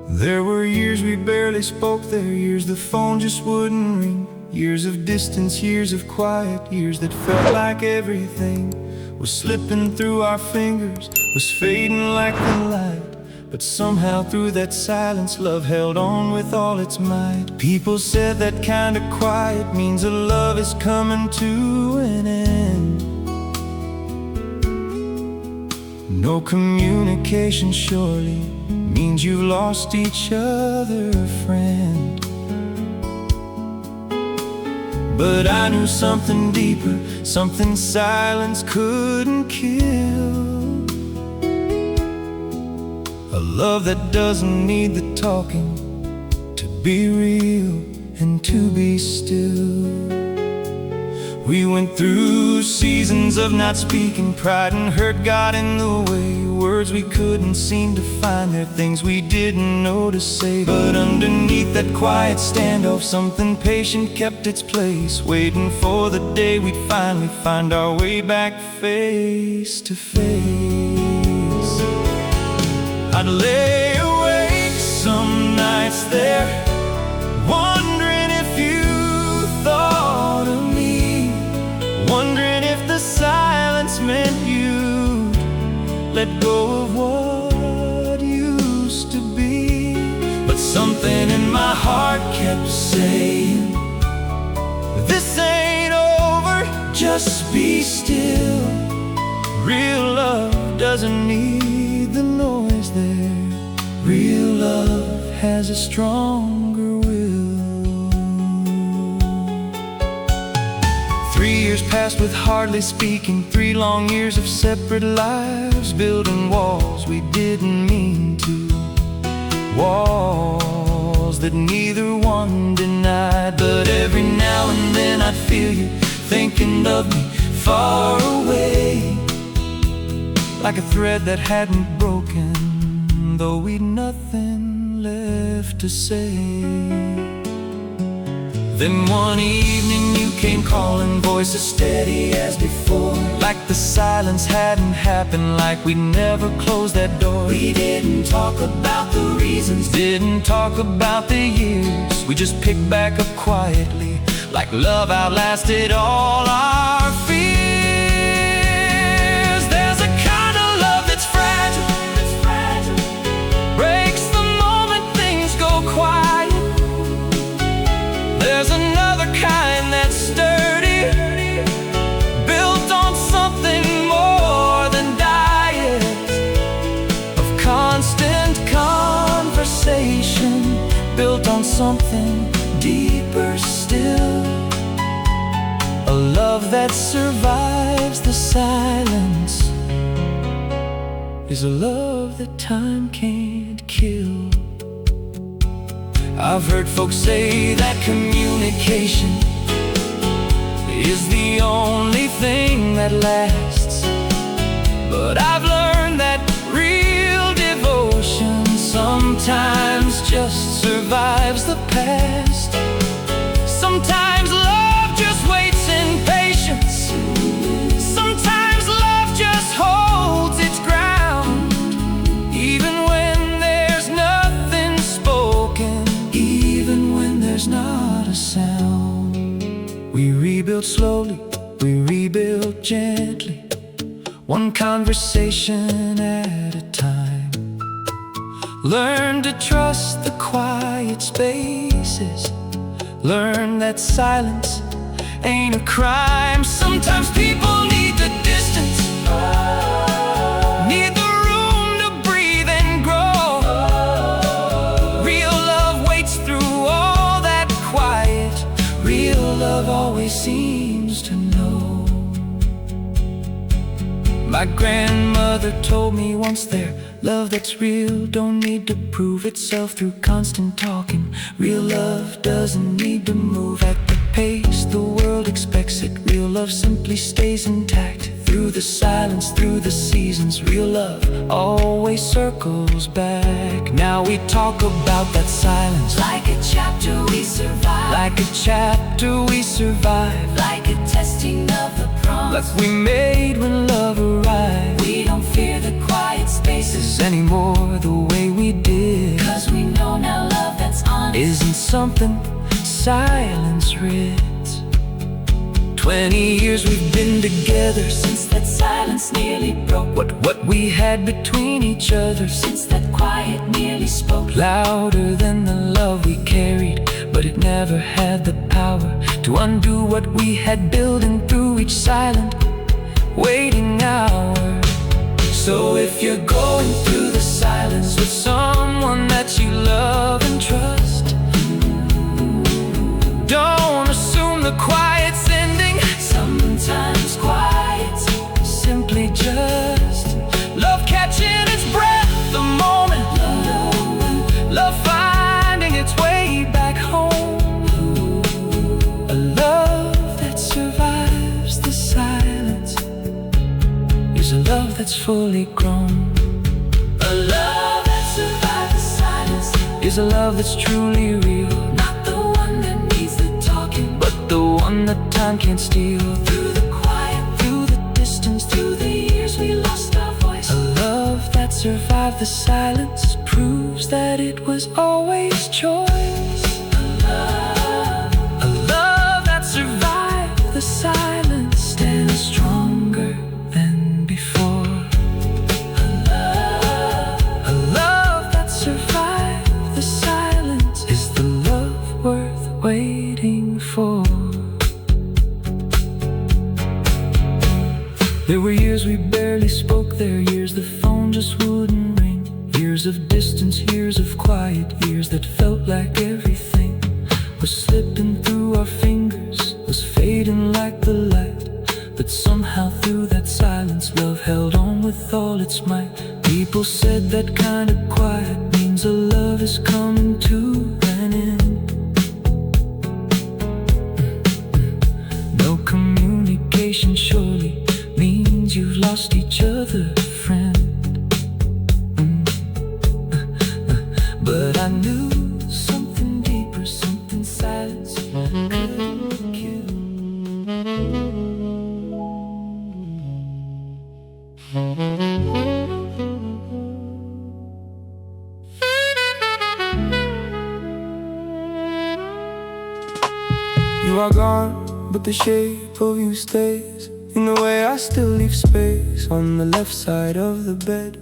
There were years we barely spoke, there years the phone just wouldn't ring. Years of distance, years of quiet, years that felt like everything was slipping through our fingers, was fading like the light. But somehow through that silence, love held on with all its might. People said that kind of quiet means a love is coming to an end. No communication surely means you've lost each other, friend. But I knew something deeper, something silence couldn't kill. A love that doesn't need the talking to be real and to be still. We went through seasons of not speaking, pride and hurt got in the way. Words we couldn't seem to find, there things we didn't know to say. But underneath that quiet standoff, something patient kept its place, waiting for the day we'd finally find our way back face to face. I'd lay awake some nights there, wondering if you thought of me, wondering if the silence meant you'd let go of what used to be. But something in my heart kept saying, this ain't over, just be still. Real love doesn't need the noise there. Real love has a stronger will. 3 years passed with hardly speaking, 3 long years of separate lives, building walls we didn't mean to, walls that neither one denied. But every now and then I'd feel you thinking of me far away, like a thread that hadn't broken, though we'd nothing left to say. Then one evening you came calling, voices steady as before, like the silence hadn't happened, like we'd never closed that door. We didn't talk about the reasons, didn't talk about the years. We just picked back up quietly, like love outlasted all our fears. There's a kind of love that's fragile, breaks the moment things go quiet. There's another kind that's sturdy, built on something more than diet, of constant conversation, built on something deeper still. A love that survives the silence is a love that time can't kill. I've heard folks say that communication is the only thing that lasts, but I've learned that real devotion sometimes just survives the past. Sometimes love just waits in patience, sometimes love just holds its ground, even when there's nothing spoken, even when there's not a sound. We rebuild slowly, we rebuild gently, one conversation at a time. Learn to trust the quiet spaces, learn that silence ain't a crime. Sometimes people need the distance, need the room to breathe and grow. Real love waits through all that quiet. Real love always seems to know. My grandmother told me once there, love that's real don't need to prove itself through constant talking. Real love doesn't need to move at the pace the world expects it. Real love simply stays intact through the silence, through the seasons. Real love always circles back. Now we talk about that silence, like a chapter we survived, like a chapter we survived, like a testing of the promise, like we made when love arrived. We don't fear the quiet spaces anymore the way we did, 'cause we know something silence rids. 20 years we've been together, Since that silence nearly broke, what we had between each other, since that quiet nearly spoke, louder than the love we carried, but it never had the power to undo what we had built in through each silent waiting hour. So if you're going through the silence with someone that you love and trust, don't assume the quiet's ending. sometimes quiet, Simply just love catching its breath, the moment, love finding its way back home. A love that survives the silence is a love that's fully grown. a love that survived the silence, Is a love that's truly real, not the one that needs the talking, but the one that time can't steal. through the quiet, Through the distance, through the years we lost our voice. a love that survived the silence proves that it was always choice. A love that survived the silence stands stronger than before. A love that survived the silence is the love worth waiting for. There were years we barely spoke, there years the phone just wouldn't ring. Years of distance, years of quiet, years that felt like everything was slipping through our fingers, was fading like the light. But somehow through that silence, love held on with all its might. People said that kind of quiet means a love is coming to an end. No communication surely means you've lost each other, friend. But I knew something deeper, something silence couldn't kill. You are gone, but the shape of you stays. In the way I still leave space on the left side of the bed.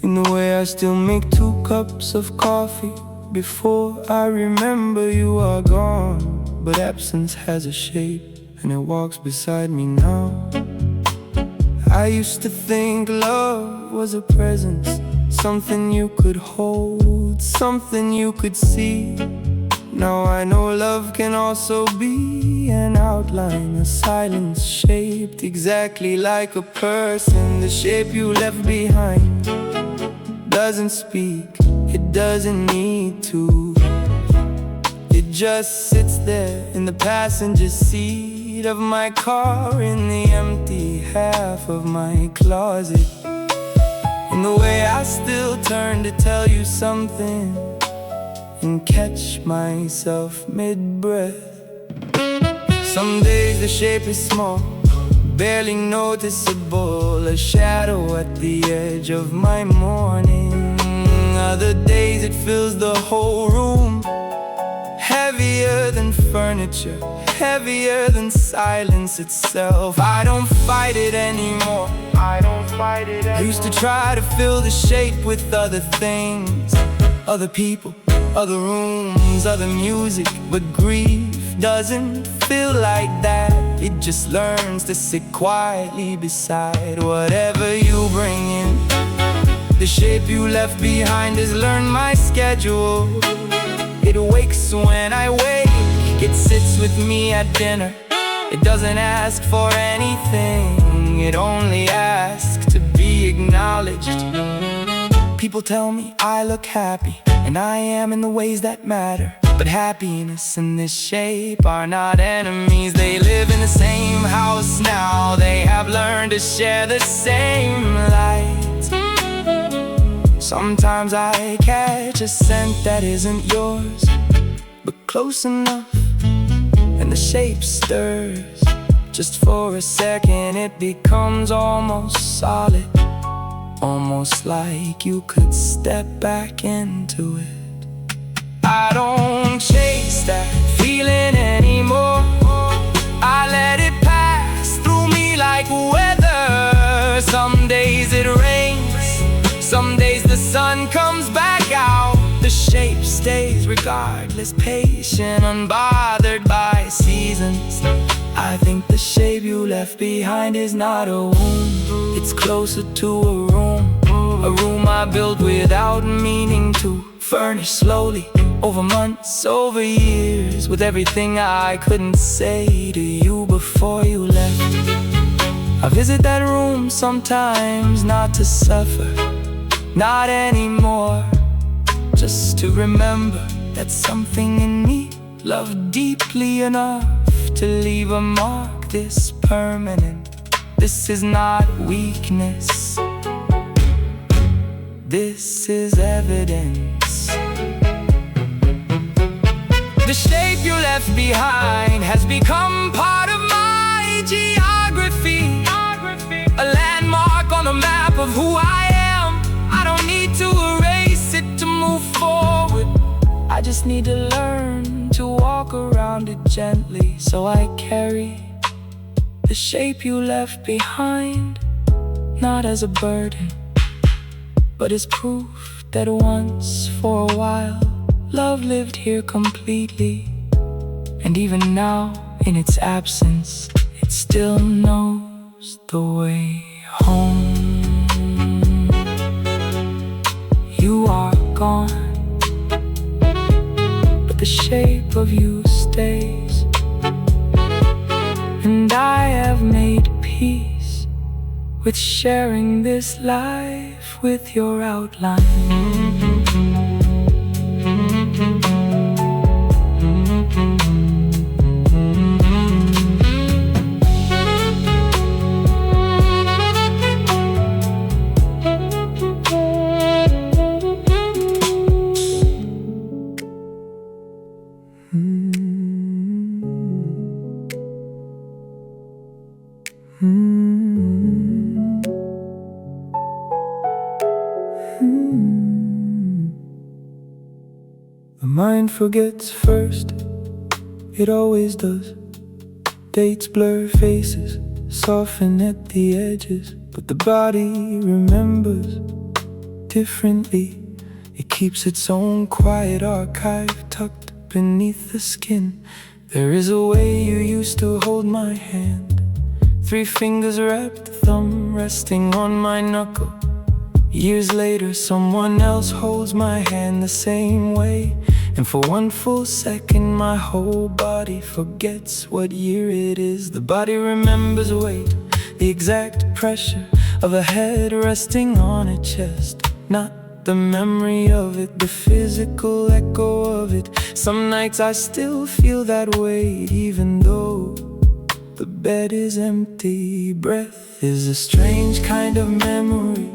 In the way I still make 2 cups of coffee before I remember you are gone. But absence has a shape and it walks beside me now. I used to think love was a presence, something you could hold, something you could see. Now I know love can also be an outline, a silence shaped exactly like a person. The shape you left behind doesn't speak, it doesn't need to. It just sits there in the passenger seat of my car, in the empty half of my closet. In the way I still turn to tell you something and catch myself mid-breath. Some days the shape is small, barely noticeable, a shadow at the edge of my morning. Other days it fills the whole room, heavier than furniture, heavier than silence itself. I don't fight it anymore, I used to try to fill the shape with other things, other people, other rooms, other music. But grief doesn't feel like that, it just learns to sit quietly beside whatever you bring in. The shape you left behind has learned my schedule. It wakes when I wake, it sits with me at dinner. It doesn't ask for anything, it only asks to be acknowledged. People tell me I look happy, and I am in the ways that matter. But happiness and this shape are not enemies. They live in the same house now, they have learned to share the same light. Sometimes I catch a scent that isn't yours, but close enough, and the shape stirs. Just for a second it becomes almost solid, almost like you could step back into it. I don't chase that feeling anymore. I let it pass through me like weather. Some days it rains, some days the sun comes back out. The shape stays regardless, patient, unbothered by seasons. I think the shape you left behind is not a wound, it's closer to a room I built without meaning to, furnished slowly, over months, over years, with everything I couldn't say to you before you left. I visit that room sometimes, not to suffer, not anymore, just to remember that something in me loved deeply enough to leave a mark this permanent. This is not weakness, this is evidence. The shape you left behind has become part of my geography, a landmark on the map of who I am. I don't need to erase it to move forward, I just need to learn to walk around it gently. So I carry the shape you left behind, not as a burden, but as proof that once, for a while, love lived here completely. And even now, in its absence, it still knows the way home. You are gone, but the shape of you stays. And I have made peace with sharing this life with your outline. The mind forgets first, it always does. Dates blur faces, soften at the edges, but the body remembers differently. It keeps its own quiet archive tucked beneath the skin. There is a way you used to hold my hand, 3 fingers wrapped, thumb resting on my knuckle. Years later, someone else holds my hand the same way, and for one full second my whole body forgets what year it is. The body remembers weight, the exact pressure of a head resting on a chest, not the memory of it, the physical echo of it. Some nights I still feel that weight, even though the bed is empty. Breath is a strange kind of memory.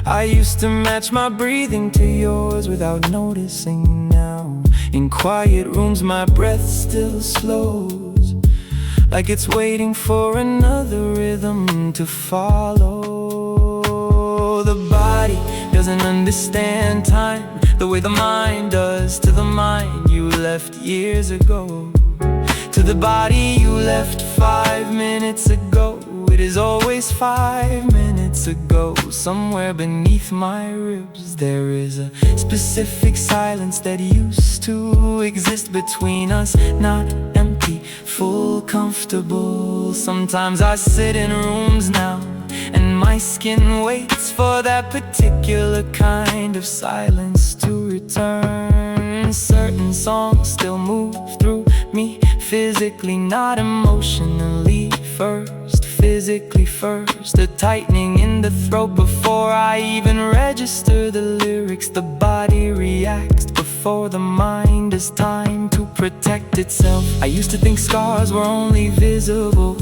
I used to match my breathing to yours without noticing. Now in quiet rooms my breath still slows, like it's waiting for another rhythm to follow. The body doesn't understand time the way the mind does. To the mind you left years ago, to the body you left 5 minutes ago, it is always 5 minutes ago. Somewhere beneath my ribs there is a specific silence that used to exist between us. Not empty, full, comfortable. Sometimes I sit in rooms now and my skin waits for that particular kind of silence to return. Certain songs still move through me, physically, not emotionally. First, physically first, a tightening in the throat before I even register the lyrics. The body reacts before the mind has time to protect itself. I used to think scars were only visible.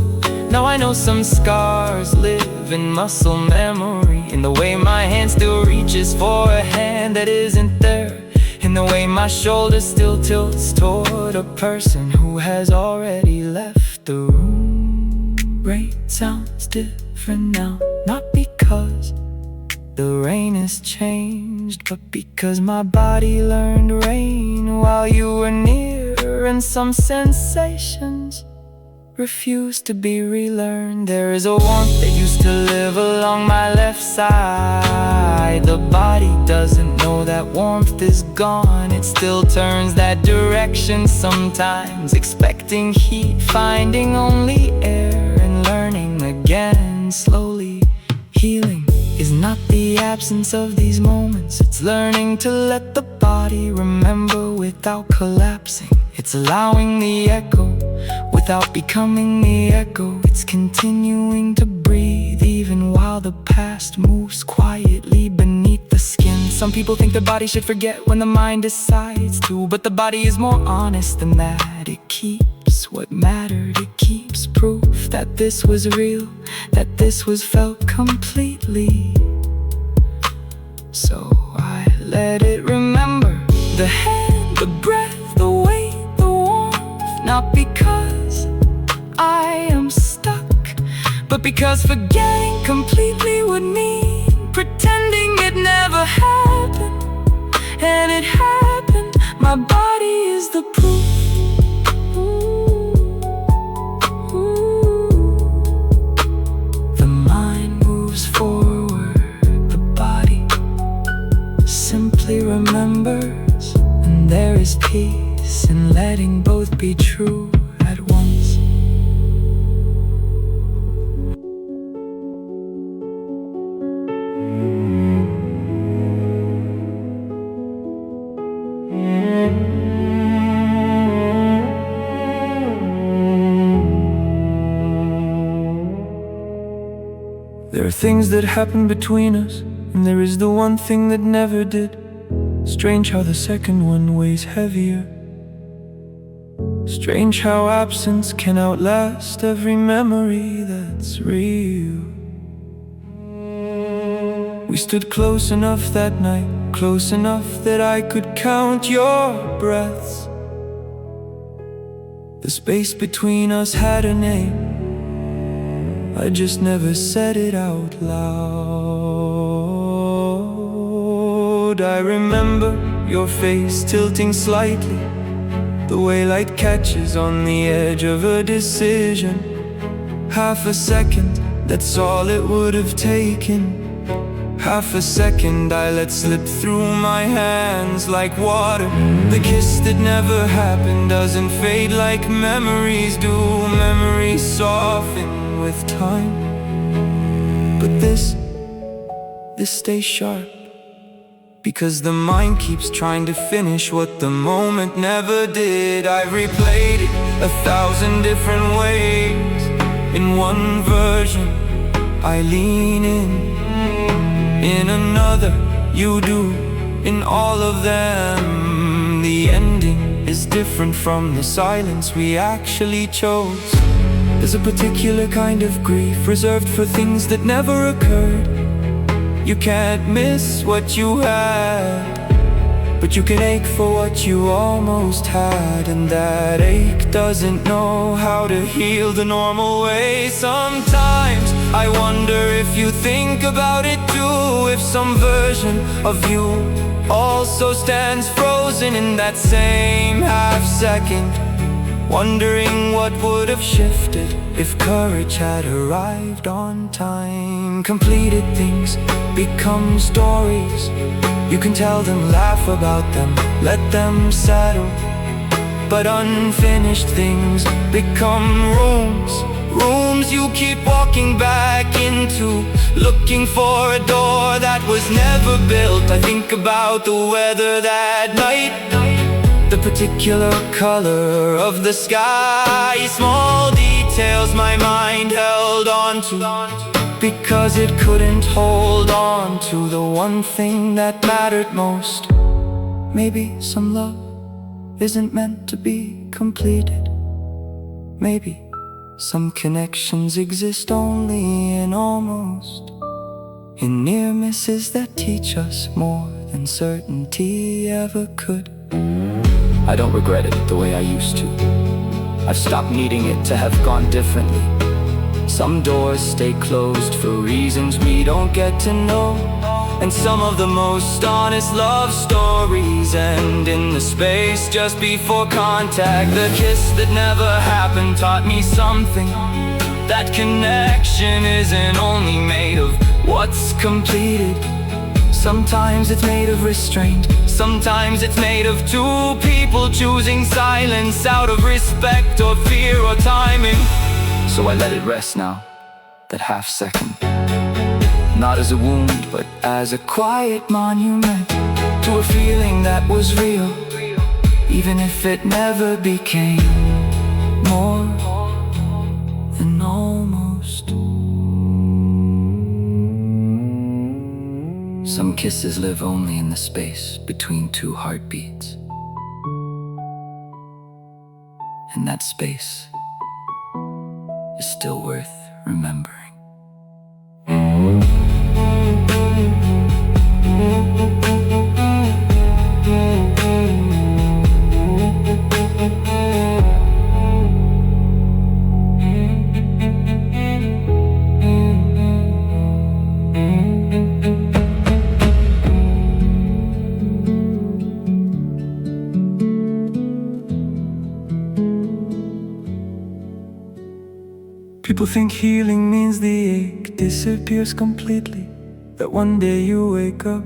Now I know some scars live in muscle memory, in the way my hand still reaches for a hand that isn't there, in the way my shoulder still tilts toward a person who has already left the room. Rain sounds different now, not because the rain has changed, but because my body learned rain while you were near, and some sensations refuse to be relearned. There is a warmth that used to live along my left side. The body doesn't know that warmth is gone. It still turns that direction sometimes, expecting heat, finding only air, and learning again slowly. Healing is not the absence of these moments. It's learning to let the body remember without collapsing. It's allowing the echo without becoming the echo. It's continuing to breathe even while the past moves quietly beneath the skin. Some people think their body should forget when the mind decides to, but the body is more honest than that. It keeps what mattered. It keeps proof that this was real, that this was felt completely. So I let it remember the hand, the breath, the weight, the warmth. Not because I am stuck, but because forgetting completely would mean pretending it never happened. And it happened. My body is the proof. The mind moves forward, the body simply remembers, and there is peace in letting both be true at once. There are things that happen between us, and there is the one thing that never did. Strange how the second one weighs heavier. Strange how absence can outlast every memory that's real. We stood close enough that night, close enough that I could count your breaths. The space between us had a name, I just never said it out loud. I remember your face tilting slightly, the way light catches on the edge of a decision. Half a second, that's all it would have taken. Half a second I let slip through my hands like water. The kiss that never happened doesn't fade like memories do. Memories soften with time, but this stays sharp, because the mind keeps trying to finish what the moment never did. I replayed it 1,000 different ways. In one version I lean in another you do. In all of them the ending is different from the silence we actually chose. There's a particular kind of grief reserved for things that never occurred. You can't miss what you had, but you can ache for what you almost had. And that ache doesn't know how to heal the normal way. Sometimes I wonder if you think about it too, if some version of you also stands frozen in that same half second, wondering what would have shifted if courage had arrived on time. Completed things become stories. You can tell them, laugh about them, let them settle. But unfinished things become rooms. Rooms you keep walking back into, looking for a door that was never built. I think about the weather that night, the particular color of the sky, small details my mind held on to, because it couldn't hold on to the one thing that mattered most. Maybe some love isn't meant to be completed. Maybe some connections exist only in almost, in near misses that teach us more than certainty ever could. I don't regret it the way I used to. I've stopped needing it to have gone differently. Some doors stay closed for reasons we don't get to know. And some of the most honest love stories end in the space just before contact. The kiss that never happened taught me something, that connection isn't only made of what's completed. Sometimes it's made of restraint, sometimes it's made of two people choosing silence out of respect or fear or timing. So I let it rest now, that half second, not as a wound, but as a quiet monument to a feeling that was real, even if it never became more than almost. Some kisses live only in the space between two heartbeats, and that space is still worth remembering. People think healing means the ache disappears completely, that one day you wake up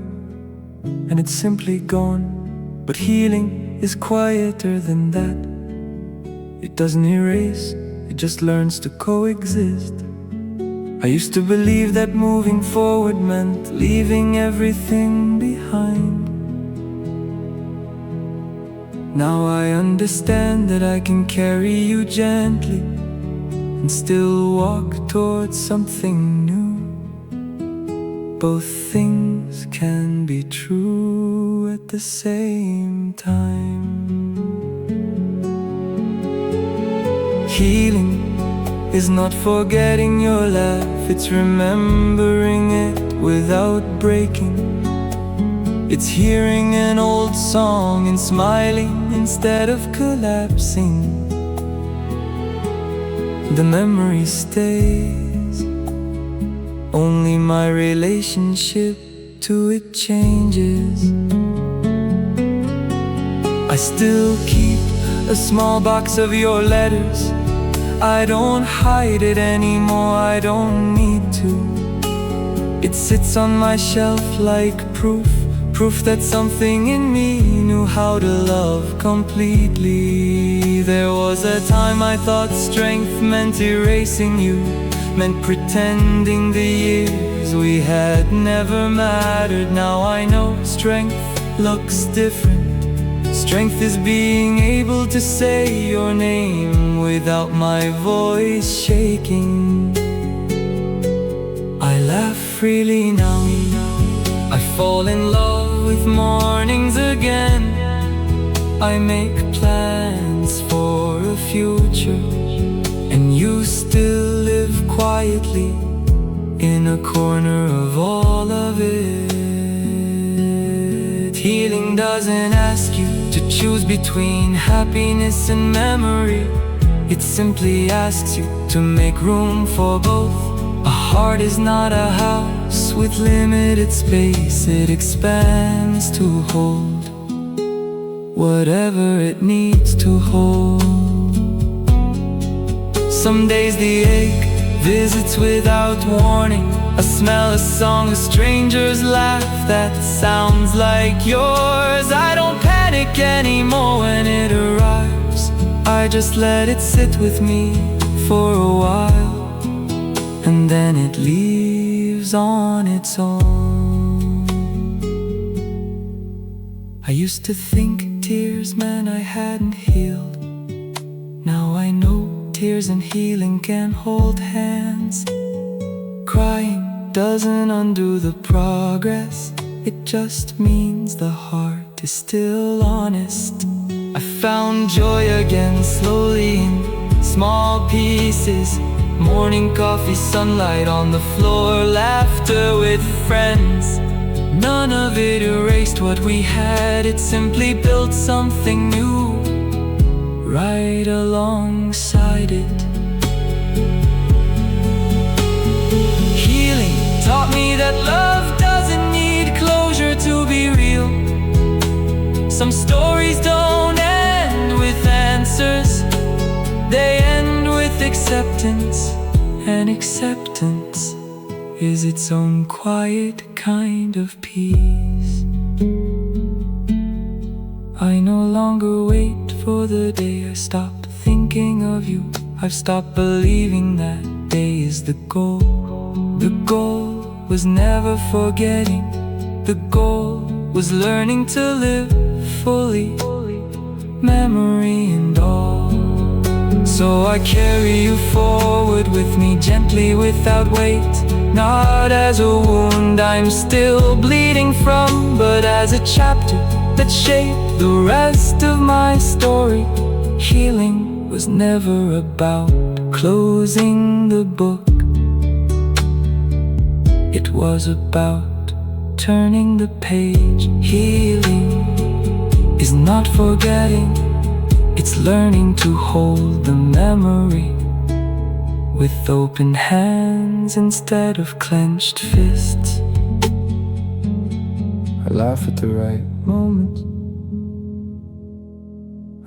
and it's simply gone. But healing is quieter than that. It doesn't erase, it just learns to coexist. I used to believe that moving forward meant leaving everything behind. Now I understand that I can carry you gently and still walk towards something new. Both things can be true at the same time. Healing is not forgetting your laugh, it's remembering it without breaking. It's hearing an old song and smiling instead of collapsing. The memory stays, only my relationship to it changes. I still keep a small box of your letters. I don't hide it anymore, I don't need to. It sits on my shelf like proof that something in me knew how to love completely. There was a time I thought strength meant erasing you, meant pretending the years we had never mattered. Now I know strength looks different. Strength is being able to say your name without my voice shaking. I laugh freely now, I fall in love with mornings again. I make plans for a future, and you still live quietly in a corner of all of it. Healing doesn't ask you to choose between happiness and memory. It simply asks you to make room for both. A heart is not a house with limited space. It expands to hold whatever it needs to hold. Some days the ache visits without warning. A smell, a song, a stranger's laugh that sounds like yours. I don't panic anymore when it arrives. I just let it sit with me for a while, and then it leaves on its own. I used to think tears meant I hadn't healed. Now I know tears and healing can hold hands. Crying doesn't undo the progress, it just means the heart is still honest. I found joy again slowly in small pieces. Morning coffee, sunlight on the floor, laughter with friends. None of it erased what we had, it simply built something new right alongside it. Healing taught me that love doesn't need Some stories don't end with answers, they end with acceptance. And acceptance is its own quiet kind of peace. I no longer wait for the day I stop thinking of you. I've stopped believing that day is the goal. The goal was never forgetting. The goal was learning to live fully, memory and all. So I carry you forward with me gently without weight. Not as a wound I'm still bleeding from, but as a chapter that shaped the rest of my story. Healing was never about closing the book. It was about turning the page. Healing is not forgetting, it's learning to hold the memory with open hands instead of clenched fists. I laugh at the right moments.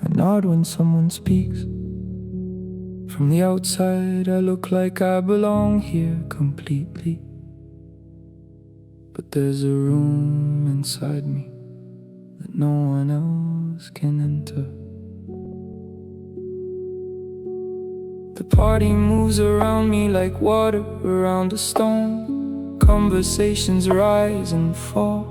I nod when someone speaks. From the outside I look like I belong here completely, but there's a room inside me that no one else can enter. The party moves around me like water around a stone. Conversations rise and fall.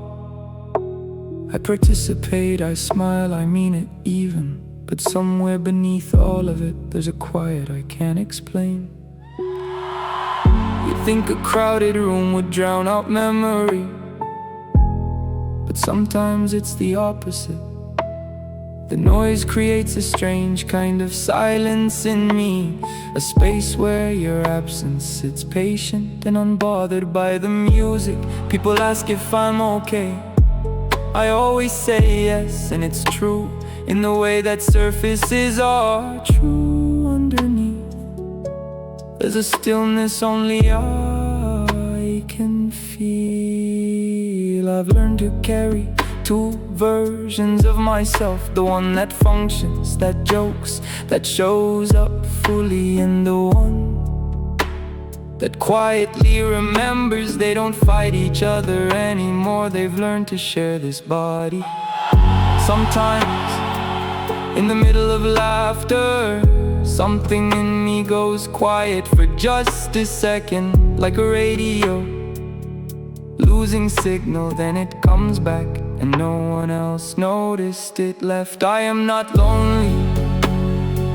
I participate, I smile, I mean it even. But somewhere beneath all of it, there's a quiet I can't explain. You think a crowded room would drown out memory, but sometimes it's the opposite. The noise creates a strange kind of silence in me, a space where your absence sits patient and unbothered by the music. People ask if I'm okay. I always say yes, and it's true, in the way that surfaces are true underneath. There's a stillness only I can feel. I've learned to carry two versions of myself, the one that functions, that jokes, that shows up fully, and the one that quietly remembers they don't fight each other anymore. They've learned to share this body. Sometimes, in the middle of laughter, something in me goes quiet for just a second, like a radio losing signal, then it comes back, and no one else noticed it left. I am not lonely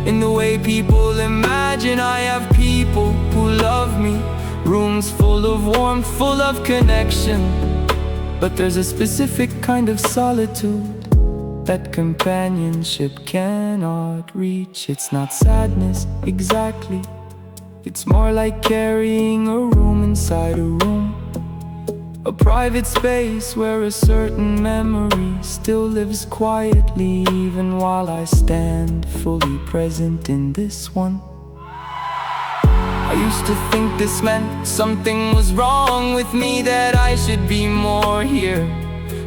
in the way people imagine. I have people who love me, rooms full of warmth, full of connection. But there's a specific kind of solitude that companionship cannot reach. It's not sadness exactly, it's more like carrying a room inside a room, a private space where a certain memory still lives quietly, even while I stand fully present in this one. I used to think this meant something was wrong with me, that I should be more here,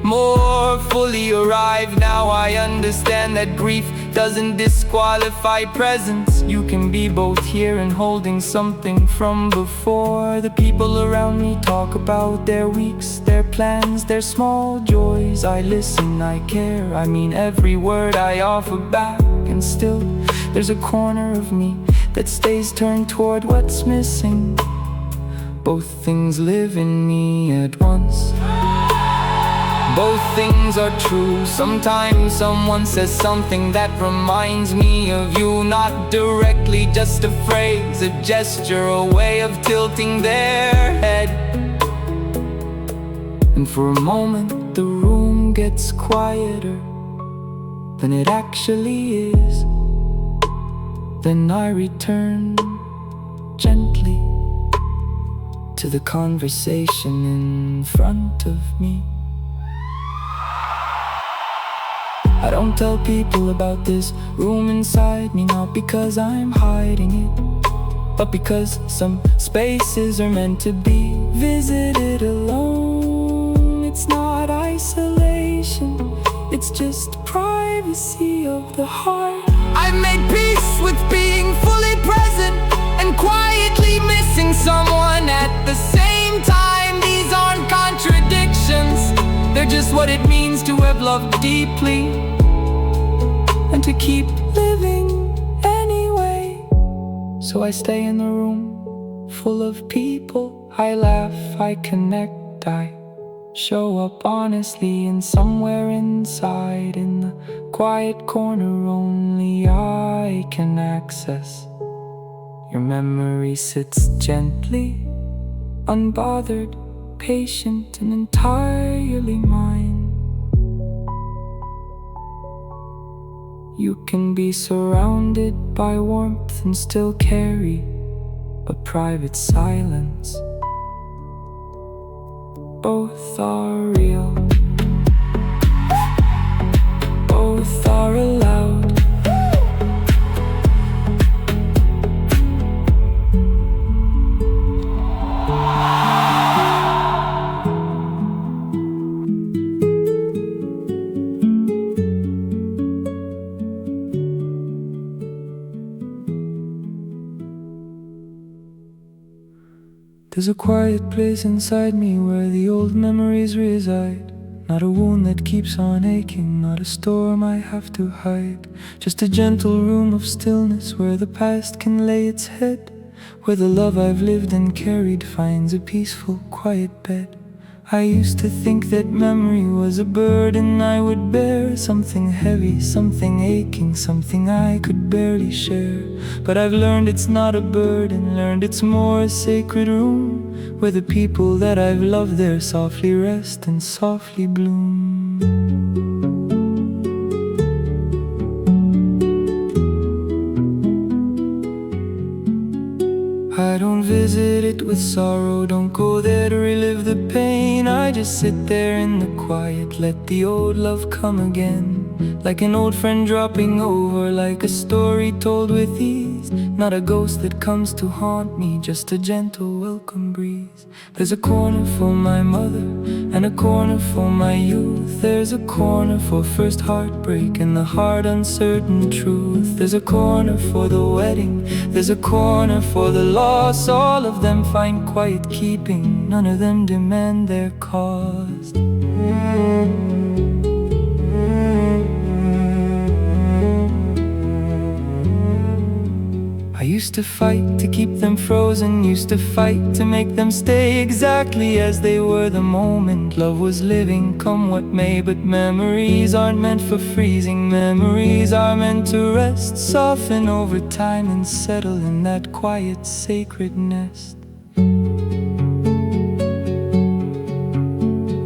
more fully arrived. Now I understand that grief doesn't disqualify presence. You can be both here and holding something from before. The people around me talk about their weeks, their plans, their small joys. I listen, I care, I mean every word I offer back. And still, there's a corner of me that stays turned toward what's missing. Both things live in me at once. Both things are true. Sometimes someone says something that reminds me of you, not directly, just a phrase, a gesture, a way of tilting their head. And for a moment the room gets quieter than it actually is. Then I return gently to the conversation in front of me. I don't tell people about this room inside me, not because I'm hiding it, but because some spaces are meant to be visited alone. It's not isolation, It's just privacy of the heart. I've made peace with being fully present and quietly missing someone at the same time. These aren't contradictions, they're just what it means to have loved deeply and to keep living anyway. So I stay in the room full of people. I laugh, I connect, I show up honestly, and somewhere inside, in the quiet corner only I can access. Your memory sits gently, unbothered, patient, and entirely mine. You can be surrounded by warmth and still carry a private silence. Both are real, both are allowed. There's a quiet place inside me where the old memories reside. Not a wound that keeps on aching, not a storm I have to hide. Just a gentle room of stillness where the past can lay its head, where the love I've lived and carried finds a peaceful, quiet bed. I used to think that memory was a burden I would bear, something heavy, something aching, something I could barely share. But I've learned it's not a burden, learned it's more a sacred room, where the people that I've loved there softly rest and softly bloom. I don't visit it with sorrow, don't go there to relive the pain. I just sit there in the quiet, let the old love come again. Like an old friend dropping over, like a story told with ease. Not a ghost that comes to haunt me, just a gentle welcome breeze. There's a corner for my mother, and a corner for my youth. There's a corner for first heartbreak and the hard uncertain truth. There's a corner for the wedding, there's a corner for the loss. All of them find quiet keeping, none of them demand their cost. I used to fight to keep them frozen, used to fight to make them stay exactly as they were the moment love was living, come what may. But memories aren't meant for freezing, memories are meant to rest, soften over time and settle in that quiet sacred nest.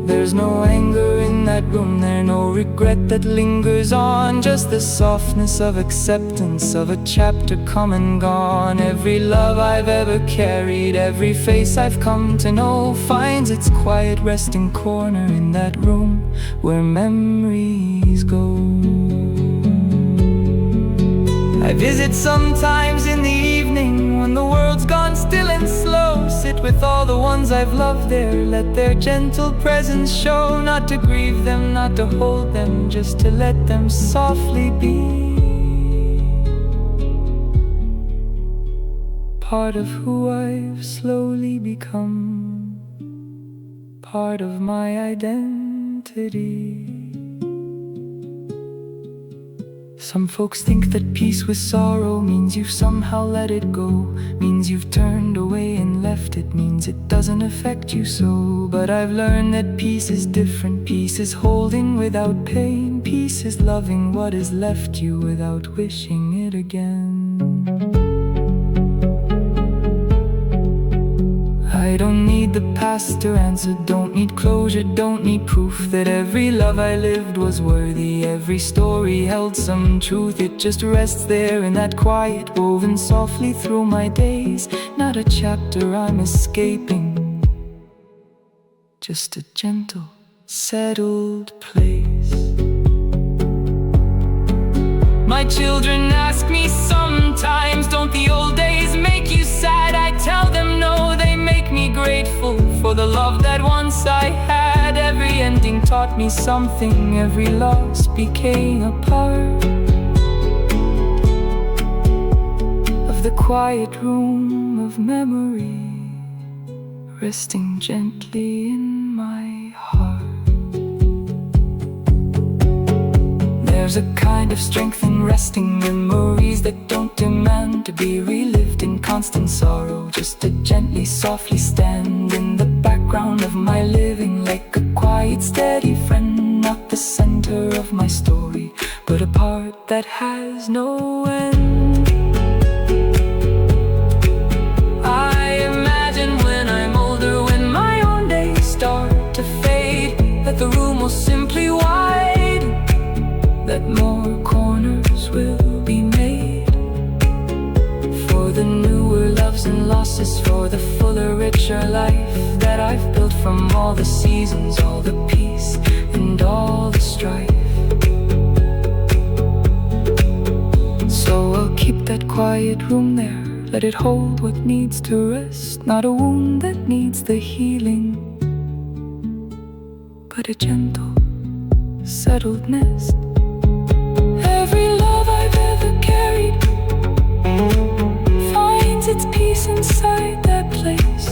There's no anger in that room, there's no regret that lingers on, just the softness of acceptance of a chapter come and gone. Every love I've ever carried, every face I've come to know, finds its quiet resting corner in that room where memories go. I visit sometimes in the evening when the world's gone still and slow. Sit with all the ones I've loved there, let their gentle presence show. Not to grieve them, not to hold them, just to let them softly be part of who I've slowly become, part of my identity. Some folks think that peace with sorrow means you've somehow let it go, means you've turned away and left it, means it doesn't affect you so. But I've learned that peace is different, peace is holding without pain, peace is loving what has left you without wishing it again. I don't need the past to answer, don't need closure, don't need proof that every love I lived was worthy, every story held some truth. It just rests there in that quiet, woven softly through my days. Not a chapter I'm escaping, just a gentle, settled place. My children ask me sometimes, don't the old days make you sad? I tell them no, they make me grateful for the love that once I had. sad. Every ending taught me something. Every loss became a part of the quiet room of memory, resting gently in my heart. There's a kind of strength in resting memories that don't demand to be relived in constant sorrow, just to gently, softly stand in the background of my living, like a quiet, steady friend, not the center of my story, but a part that has no end. I imagine when I'm older, when my own days start to fade, that the room will simply widen, that more corners will be made for the newer loves and losses, for the fuller, richer life that I've built from all the seasons, all the peace and all the strife. So I'll keep that quiet room there, let it hold what needs to rest, not a wound that needs the healing, but a gentle, settled nest. Every love I've ever carried finds its peace inside that place,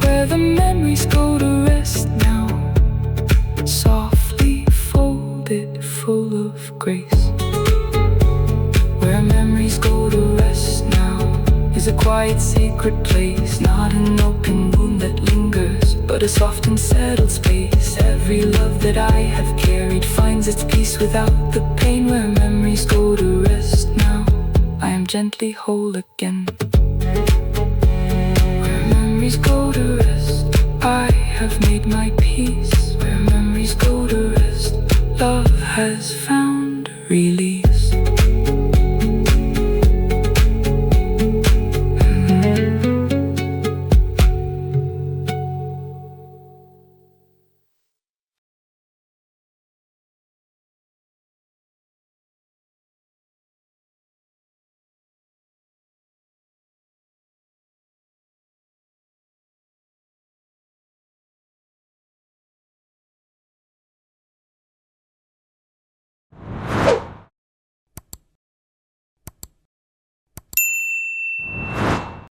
where the memories go to rest now, softly folded, full of grace. Where memories go to rest now is a quiet, sacred place, not an open wound that lingers, but a soft and settled space. Every love that I have carried finds its peace without the pain. Where memories go to rest now, I am gently whole again. Where memories go to rest, I have made my peace. Where memories go to rest, love has found relief.